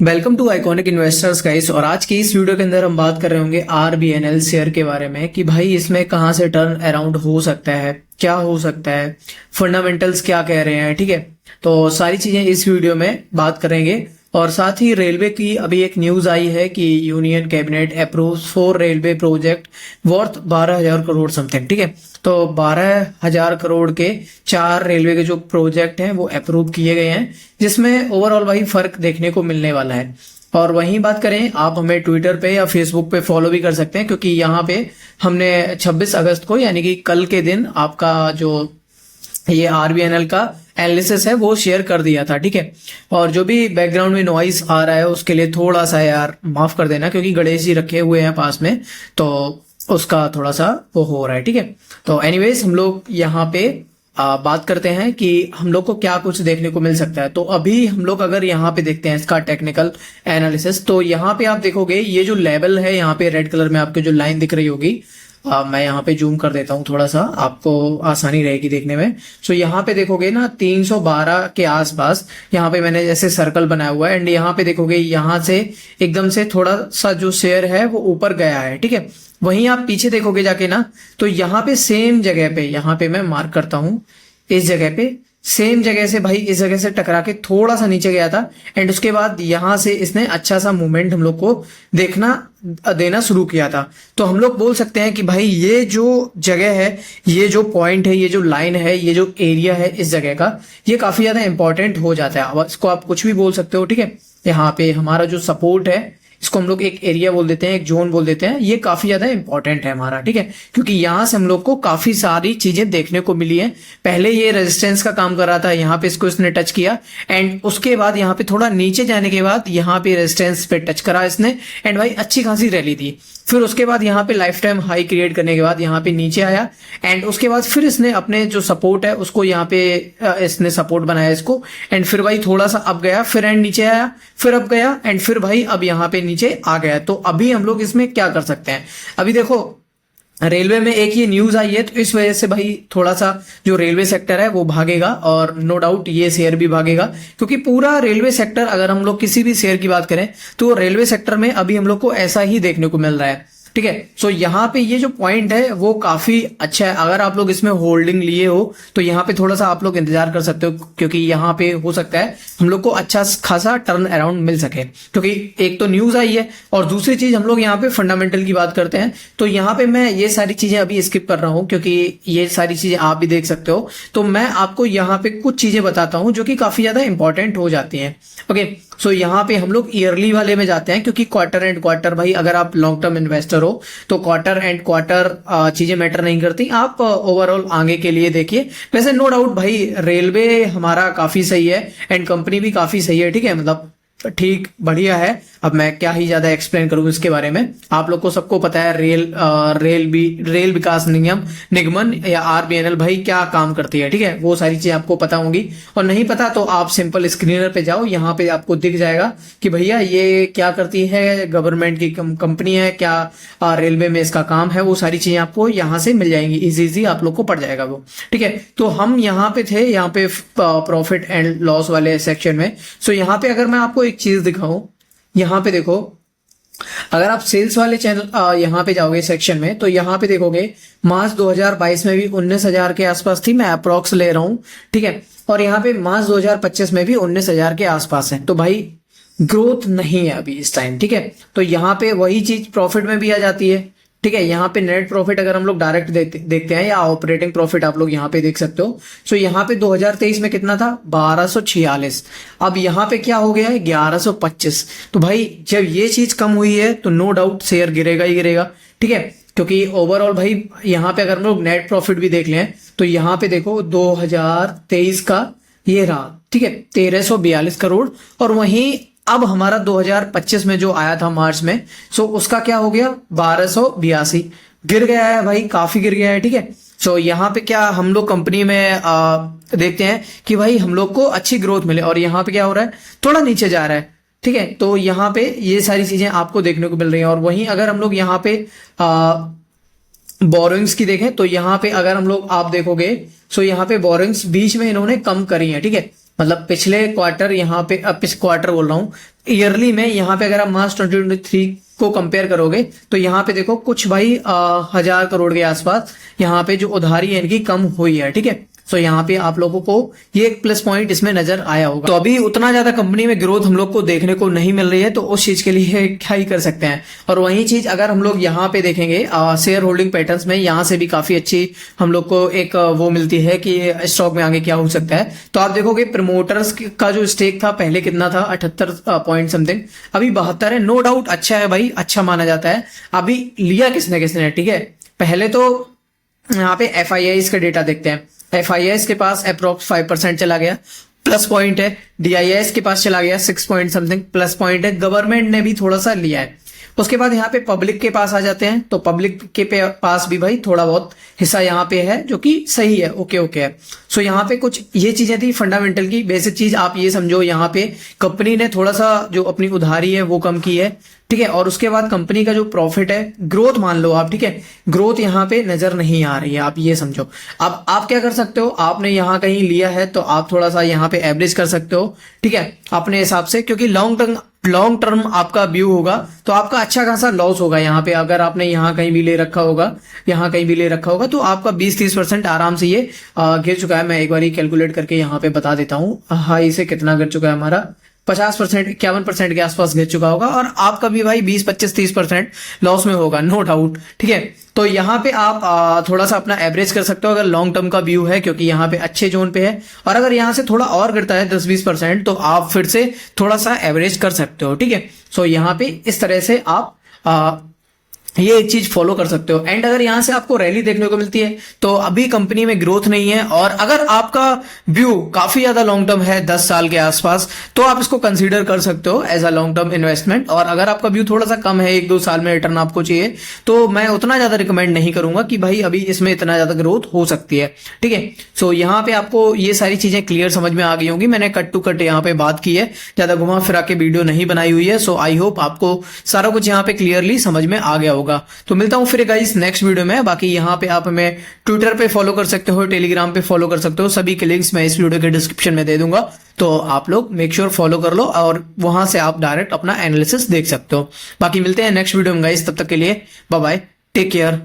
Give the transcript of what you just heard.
Welcome to iconic investors guys. और आज की इस वीडियो के अंदर हम बात कर रहे होंगे आरबीएनएल शेयर के बारे में कि भाई इसमें कहाँ से टर्न अराउंड हो सकता है, क्या हो सकता है, फंडामेंटल्स क्या कह रहे हैं। ठीक है, तो सारी चीजें इस वीडियो में बात करेंगे। और साथ ही रेलवे की अभी एक न्यूज आई है कि union cabinet approves 4 railway project worth 12,000 crore something. ठीक है, तो 12,000 करोड़ के 4 रेलवे के जो प्रोजेक्ट हैं वो अप्रूव किए गए हैं, जिसमें ओवरऑल भाई फर्क देखने को मिलने वाला है। और वहीं बात करें, आप हमें ट्विटर पे या फेसबुक पे फॉलो भी कर सकते हैं, क्योंकि यहाँ पे हमने 26 अगस्त को यानी कि कल के दिन आपका जो ये आरबीएनएल का एनालिसिस है वो शेयर कर दिया था। ठीक है, और जो भी बैकग्राउंड में नॉइस आ रहा है उसके लिए थोड़ा सा यार माफ कर देना, क्योंकि गणेश जी रखे हुए हैं पास में, तो उसका थोड़ा सा वो हो रहा है। ठीक है, तो एनीवेज हम लोग यहाँ पे बात करते हैं कि हम लोग को क्या कुछ देखने को मिल सकता है। तो अभी हम लोग अगर यहाँ पे देखते हैं इसका टेक्निकल एनालिसिस, तो यहाँ पे आप देखोगे ये जो लेवल है, यहाँ पे रेड कलर में आपको जो लाइन दिख रही होगी, मैं यहाँ पे जूम कर देता हूँ थोड़ा सा, आपको आसानी रहेगी देखने में। सो यहाँ पे देखोगे ना 312 के आसपास यहाँ पे मैंने जैसे सर्कल बनाया हुआ है, एंड यहाँ पे देखोगे यहाँ से एकदम से थोड़ा सा जो शेयर है वो ऊपर गया है। ठीक है, वहीं आप पीछे देखोगे जाके ना, तो यहाँ पे सेम जगह पे, यहाँ पे मैं मार्क करता हूँ, इस जगह पे सेम जगह से भाई इस जगह से टकरा के थोड़ा सा नीचे गया था, एंड उसके बाद यहां से इसने अच्छा सा मूवमेंट हम लोग को देना शुरू किया था। तो हम लोग बोल सकते हैं कि भाई ये जो जगह है, ये जो पॉइंट है, ये जो लाइन है, ये जो एरिया है इस जगह का, ये काफी ज्यादा इंपॉर्टेंट हो जाता है। अब इसको आप कुछ भी बोल सकते हो। ठीक है, यहाँ पे हमारा जो सपोर्ट है इसको हम लोग एक एरिया बोल देते हैं, एक जोन बोल देते हैं, ये काफी ज्यादा इंपॉर्टेंट है हमारा। ठीक है, क्योंकि यहां से हम लोग को काफी सारी चीजें देखने को मिली है। पहले ये रेजिस्टेंस का काम कर रहा था, यहाँ पे इसको इसने टच किया, एंड उसके बाद यहाँ पे थोड़ा नीचे जाने के बाद यहाँ पे रेजिस्टेंस पे टच करा इसने, एंड भाई अच्छी खासी रैली दी। फिर उसके बाद यहाँ पे लाइफ टाइम हाई क्रिएट करने के बाद यहाँ पे नीचे आया, एंड उसके बाद फिर इसने अपने जो सपोर्ट है उसको यहाँ पे इसने सपोर्ट बनाया इसको, एंड फिर भाई थोड़ा सा अप गया, फिर एंड नीचे आया, फिर अप गया, एंड फिर भाई अब यहाँ पे नीचे आ गया। तो अभी हम लोग इसमें क्या कर सकते हैं, अभी देखो रेलवे में एक ये न्यूज आई है, तो इस वजह से भाई थोड़ा सा जो रेलवे सेक्टर है वो भागेगा, और नो डाउट ये शेयर भी भागेगा, क्योंकि पूरा रेलवे सेक्टर, अगर हम लोग किसी भी शेयर की बात करें तो रेलवे सेक्टर में अभी हम लोग को ऐसा ही देखने को मिल रहा है। ठीक है, सो यहाँ पे ये जो पॉइंट है वो काफी अच्छा है। अगर आप लोग इसमें होल्डिंग लिए हो तो यहाँ पे थोड़ा सा आप लोग इंतजार कर सकते हो, क्योंकि यहाँ पे हो सकता है हम लोग को अच्छा खासा टर्न अराउंड मिल सके, क्योंकि एक तो न्यूज आई है, और दूसरी चीज हम लोग यहाँ पे फंडामेंटल की बात करते हैं। तो यहाँ पे मैं ये सारी चीजें अभी स्किप कर रहा हूँ, क्योंकि ये सारी चीजें आप भी देख सकते हो। तो मैं आपको यहाँ पे कुछ चीजें बताता हूँ जो कि काफी ज्यादा इंपॉर्टेंट हो जाती हैं। ओके, सो यहाँ पे हम लोग ईयरली वाले में जाते हैं, क्योंकि क्वार्टर एंड क्वार्टर भाई अगर आप लॉन्ग टर्म इन्वेस्टर हो तो क्वार्टर एंड क्वार्टर चीजें मैटर नहीं करती, आप ओवरऑल आगे के लिए देखिए। वैसे नो डाउट भाई रेलवे हमारा काफी सही है, एंड कंपनी भी काफी सही है। ठीक है, मतलब ठीक बढ़िया है। अब मैं क्या ही ज्यादा एक्सप्लेन करूं इसके बारे में, आप लोग को सबको पता है रेल विकास निगमन या आरबीएनएल भाई क्या काम करती है। ठीक है, वो सारी चीजें आपको पता होंगी, और नहीं पता तो आप सिंपल स्क्रीनर पे जाओ, यहाँ पे आपको दिख जाएगा कि भैया ये क्या करती है, गवर्नमेंट की कंपनी है क्या, रेलवे में इसका काम है, वो सारी चीजें आपको यहाँ से मिल जाएंगी, इजी आप लोग को पड़ जाएगा वो। ठीक है, तो हम यहाँ पे थे, यहाँ पे प्रॉफिट एंड लॉस वाले सेक्शन में। सो यहाँ पे अगर मैं आपको एक चीज दिखाऊं, यहाँ पे देखो, अगर आप सेल्स वाले चैनल यहाँ पे जाओगे सेक्शन में, तो यहाँ पे देखोगे मार्च 2022 में भी 19,000 के आसपास थी, मैं अप्रोक्स ले रहा हूँ। ठीक है, और यहाँ पे मार्च 2025 में भी 19,000 के आसपास है। तो भाई ग्रोथ नहीं है अभी इस टाइम। ठीक है, तो यहाँ पे वही चीज प्रॉफिट में भी आ जाती है। ठीक है, यहाँ पे नेट प्रॉफिट अगर हम लोग डायरेक्ट देखते हैं, या ऑपरेटिंग प्रॉफिट आप लोग यहाँ पे देख सकते हो। सो यहाँ पे 2023 में कितना था, 1246। अब यहाँ पे क्या हो गया है, 1125। तो भाई जब ये चीज कम हुई है तो नो डाउट शेयर गिरेगा ही गिरेगा। ठीक है, क्योंकि ओवरऑल भाई यहाँ पे अगर हम लोग नेट प्रॉफिट भी देख लें, तो यहाँ पे देखो 2023 का ये रहा। ठीक है, 1342 करोड़, और वहीं अब हमारा 2025 में जो आया था मार्च में, सो उसका क्या हो गया, 1282। गिर गया है भाई, काफी गिर गया है। ठीक है, सो यहाँ पे क्या हम लोग कंपनी में देखते हैं कि भाई हम लोग को अच्छी ग्रोथ मिले, और यहाँ पे क्या हो रहा है, थोड़ा नीचे जा रहा है। ठीक है, तो यहाँ पे ये सारी चीजें आपको देखने को मिल रही हैं। और वहीं अगर हम लोग यहाँ पे बोरोइंग्स की देखें, तो यहाँ पे अगर हम लोग आप देखोगे, सो यहाँ पे बोरोइंग्स बीच में इन्होंने कम करी है। ठीक है, मतलब पिछले क्वार्टर यहाँ पे, अब क्वार्टर बोल रहा हूँ, ईयरली में यहाँ पे अगर आप मार्च 2023 को कंपेयर करोगे तो यहाँ पे देखो कुछ भाई 1000 करोड़ के आसपास यहाँ पे जो उधारी है इनकी कम हुई है, ठीक है। सो यहाँ पे आप लोगों को ये एक प्लस पॉइंट इसमें नजर आया होगा। तो अभी उतना ज्यादा कंपनी में ग्रोथ हम लोग को देखने को नहीं मिल रही है, तो उस चीज के लिए क्या ही कर सकते हैं। और वही चीज अगर हम लोग यहाँ पे देखेंगे शेयर होल्डिंग पैटर्न्स में, यहाँ से भी काफी अच्छी हम लोग को एक वो मिलती है कि स्टॉक में आगे क्या हो सकता है। तो आप देखोगे प्रमोटर्स का जो स्टेक था पहले कितना था, 78 पॉइंट समथिंग, अभी 72 है। नो डाउट अच्छा है भाई, अच्छा माना जाता है। अभी लिया किसने किसने, ठीक है। पहले तो यहाँ पे FIIs का डेटा देखते हैं। FIIs के पास अप्रोक्स 5% चला गया, प्लस पॉइंट है। DIIs के पास चला गया 6 पॉइंट समथिंग, प्लस पॉइंट है। गवर्नमेंट ने भी थोड़ा सा लिया है। उसके बाद यहाँ पे पब्लिक के पास आ जाते हैं, तो पब्लिक के पास भी भाई थोड़ा बहुत हिस्सा यहाँ पे है, जो कि सही है, ओके ओके है। सो यहाँ पे कुछ ये चीजें थी फंडामेंटल की। बेसिक चीज आप ये समझो, यहाँ पे कंपनी ने थोड़ा सा जो अपनी उधारी है वो कम की है, ठीक है। और उसके बाद कंपनी का जो प्रॉफिट है, ग्रोथ मान लो आप, ठीक है, ग्रोथ यहाँ पे नजर नहीं आ रही है, आप ये समझो। अब आप क्या कर सकते हो, आपने यहाँ कहीं लिया है तो आप थोड़ा सा यहाँ पे एवरेज कर सकते हो, ठीक है, अपने हिसाब से। क्योंकि लॉन्ग टर्म आपका व्यू होगा तो आपका अच्छा खासा लॉस होगा यहाँ पे। अगर आपने यहाँ कहीं भी ले रखा होगा, यहाँ कहीं भी ले रखा होगा, तो आपका 20-30% आराम से ये गिर चुका है। मैं एक बार कैलकुलेट करके यहाँ पे बता देता हूँ, हाई से कितना गिर चुका है हमारा। 50%, 51% के आसपास गिर चुका होगा। और आपका भी भाई 20-25-30% लॉस में होगा, नो डाउट, ठीक है। तो यहाँ पे आप थोड़ा सा अपना एवरेज कर सकते हो अगर लॉन्ग टर्म का व्यू है, क्योंकि यहाँ पे अच्छे जोन पे है। और अगर यहाँ से थोड़ा और गिरता है 10-20%, तो आप फिर से थोड़ा सा एवरेज कर सकते हो, ठीक है। सो यहाँ पे इस तरह से आप ये एक चीज फॉलो कर सकते हो। एंड अगर यहां से आपको रैली देखने को मिलती है तो अभी कंपनी में ग्रोथ नहीं है, और अगर आपका व्यू काफी ज्यादा लॉन्ग टर्म है 10 साल के आसपास, तो आप इसको कंसीडर कर सकते हो as a long term investment. और अगर आपका व्यू थोड़ा सा कम है, 1-2 साल में रिटर्न आपको चाहिए, तो मैं उतना ज्यादा रिकमेंड नहीं करूंगा कि भाई अभी इसमें इतना ज्यादा ग्रोथ हो सकती है, ठीक है। सो यहाँ पे आपको ये सारी चीजें क्लियर समझ में आ गई होंगी। मैंने कट टू कट यहाँ पे बात की है, ज्यादा घुमा फिरा के वीडियो नहीं बनाई हुई है। सो आई होप आपको सारा कुछ यहाँ पे क्लियरली समझ में आ गया होगा। तो मिलता हूं फिर गाइस नेक्स्ट वीडियो में। बाकी यहाँ पे आप हमें ट्विटर पे फॉलो कर सकते हो, टेलीग्राम पे फॉलो कर सकते हो, सभी के लिंक्स मैं इस वीडियो के डिस्क्रिप्शन में दे दूंगा। तो आप लोग मेक श्योर फॉलो कर लो, और वहां से आप डायरेक्ट अपना एनालिसिस देख सकते हो। बाकी मिलते हैं नेक्स्ट वीडियो में गाइस, तब तक के लिए बाय बाय, टेक केयर।